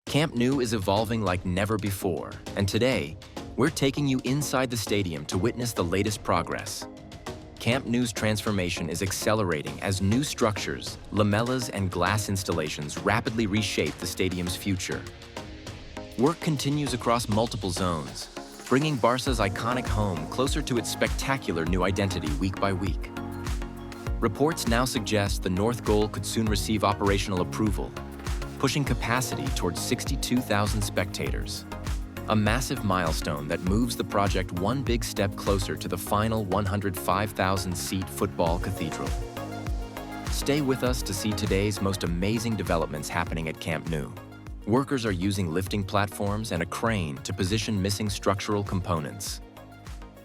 Camp Nou is evolving like never before, and today, we're taking you inside the stadium to witness the latest progress. Camp Nou's transformation is accelerating as new structures, lamellas, and glass installations rapidly reshape the stadium's future. Work continues across multiple zones, bringing Barca's iconic home closer to its spectacular new identity week by week. Reports now suggest the North Goal could soon receive operational approval, pushing capacity towards 62,000 spectators. A massive milestone that moves the project one big step closer to the final 105,000-seat football cathedral. Stay with us to see today's most amazing developments happening at Camp Nou. Workers are using lifting platforms and a crane to position missing structural components.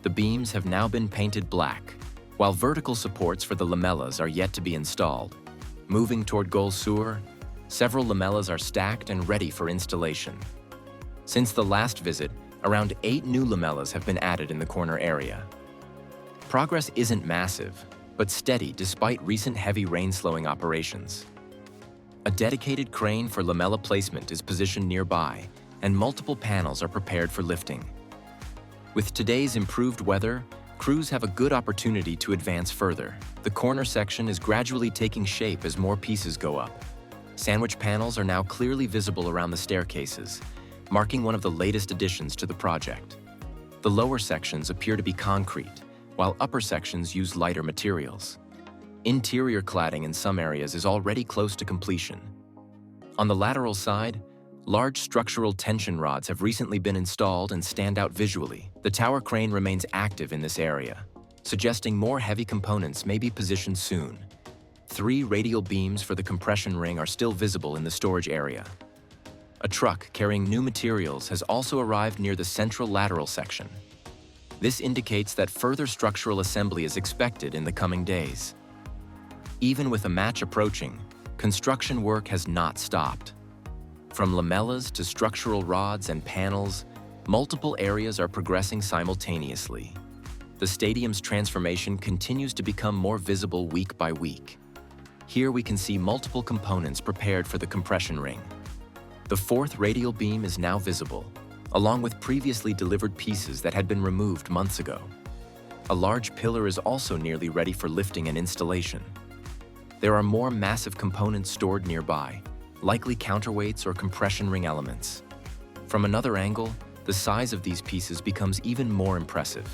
The beams have now been painted black, while vertical supports for the lamellas are yet to be installed. Moving toward Gol Norte, several lamellas are stacked and ready for installation. Since the last visit, around 8 new lamellas have been added in the corner area. Progress isn't massive, but steady despite recent heavy rain-slowing operations. A dedicated crane for lamella placement is positioned nearby, and multiple panels are prepared for lifting. With today's improved weather, crews have a good opportunity to advance further. The corner section is gradually taking shape as more pieces go up. Sandwich panels are now clearly visible around the staircases, marking one of the latest additions to the project. The lower sections appear to be concrete, while upper sections use lighter materials. Interior cladding in some areas is already close to completion. On the lateral side, large structural tension rods have recently been installed and stand out visually. The tower crane remains active in this area, suggesting more heavy components may be positioned soon. 3 radial beams for the compression ring are still visible in the storage area. A truck carrying new materials has also arrived near the central lateral section. This indicates that further structural assembly is expected in the coming days. Even with a match approaching, construction work has not stopped. From lamellas to structural rods and panels, multiple areas are progressing simultaneously. The stadium's transformation continues to become more visible week by week. Here we can see multiple components prepared for the compression ring. The 4th radial beam is now visible, along with previously delivered pieces that had been removed months ago. A large pillar is also nearly ready for lifting and installation. There are more massive components stored nearby, likely counterweights or compression ring elements. From another angle, the size of these pieces becomes even more impressive.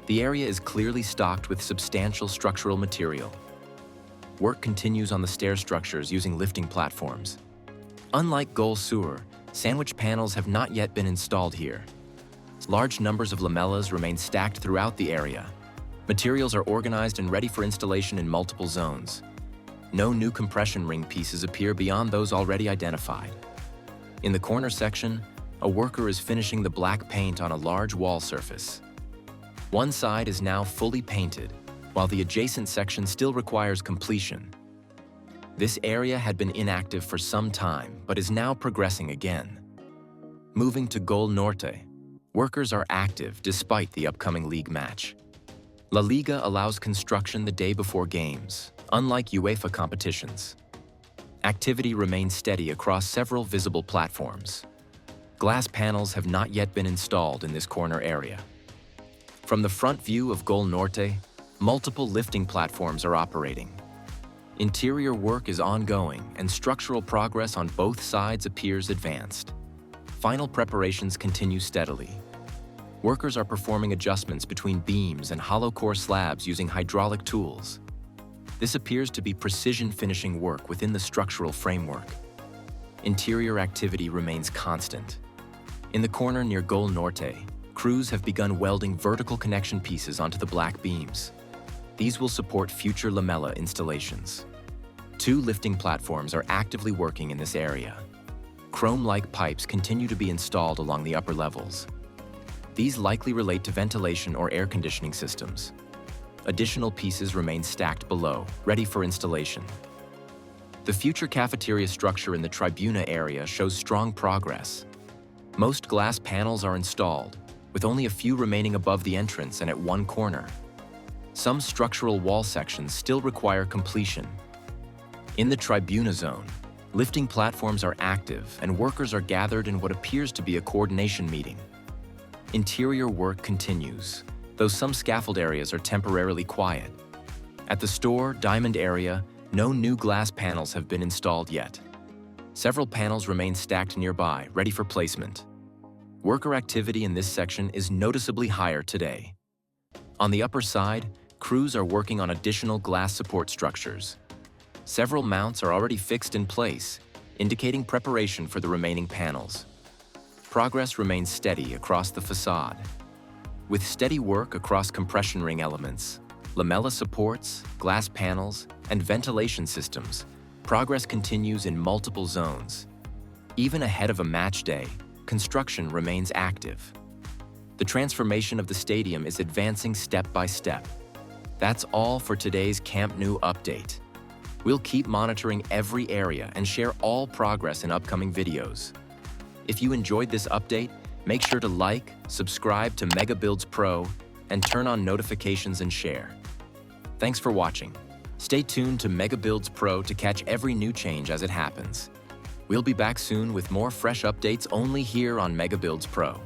The area is clearly stocked with substantial structural material. Work continues on the stair structures using lifting platforms. Unlike Gol Norte, sandwich panels have not yet been installed here. Large numbers of lamellas remain stacked throughout the area. Materials are organized and ready for installation in multiple zones. No new compression ring pieces appear beyond those already identified. In the corner section, a worker is finishing the black paint on a large wall surface. One side is now fully painted, while the adjacent section still requires completion. This area had been inactive for some time, but is now progressing again. Moving to Gol Norte, workers are active despite the upcoming league match. La Liga allows construction the day before games, unlike UEFA competitions. Activity remains steady across several visible platforms. Glass panels have not yet been installed in this corner area. From the front view of Gol Norte, multiple lifting platforms are operating. Interior work is ongoing and structural progress on both sides appears advanced. Final preparations continue steadily. Workers are performing adjustments between beams and hollow core slabs using hydraulic tools. This appears to be precision finishing work within the structural framework. Interior activity remains constant. In the corner near Gol Norte, crews have begun welding vertical connection pieces onto the black beams. These will support future lamella installations. 2 lifting platforms are actively working in this area. Chrome-like pipes continue to be installed along the upper levels. These likely relate to ventilation or air conditioning systems. Additional pieces remain stacked below, ready for installation. The future cafeteria structure in the Tribuna area shows strong progress. Most glass panels are installed, with only a few remaining above the entrance and at one corner. Some structural wall sections still require completion. In the Tribuna zone, Lifting platforms are active and workers are gathered in what appears to be a coordination meeting. Interior work continues, though some scaffold areas are temporarily quiet. At the store diamond area, no new glass panels have been installed yet. Several panels remain stacked nearby, ready for placement. Worker activity in this section is noticeably higher today. On the upper side, crews are working on additional glass support structures. Several mounts are already fixed in place, indicating preparation for the remaining panels. Progress remains steady across the facade. With steady work across compression ring elements, lamella supports, glass panels, and ventilation systems, progress continues in multiple zones. Even ahead of a match day, construction remains active. The transformation of the stadium is advancing step by step. That's all for today's Camp Nou update. We'll keep monitoring every area and share all progress in upcoming videos. If you enjoyed this update, make sure to like, subscribe to MegaBuilds Pro, and turn on notifications and share. Thanks for watching. Stay tuned to MegaBuilds Pro to catch every new change as it happens. We'll be back soon with more fresh updates only here on MegaBuilds Pro.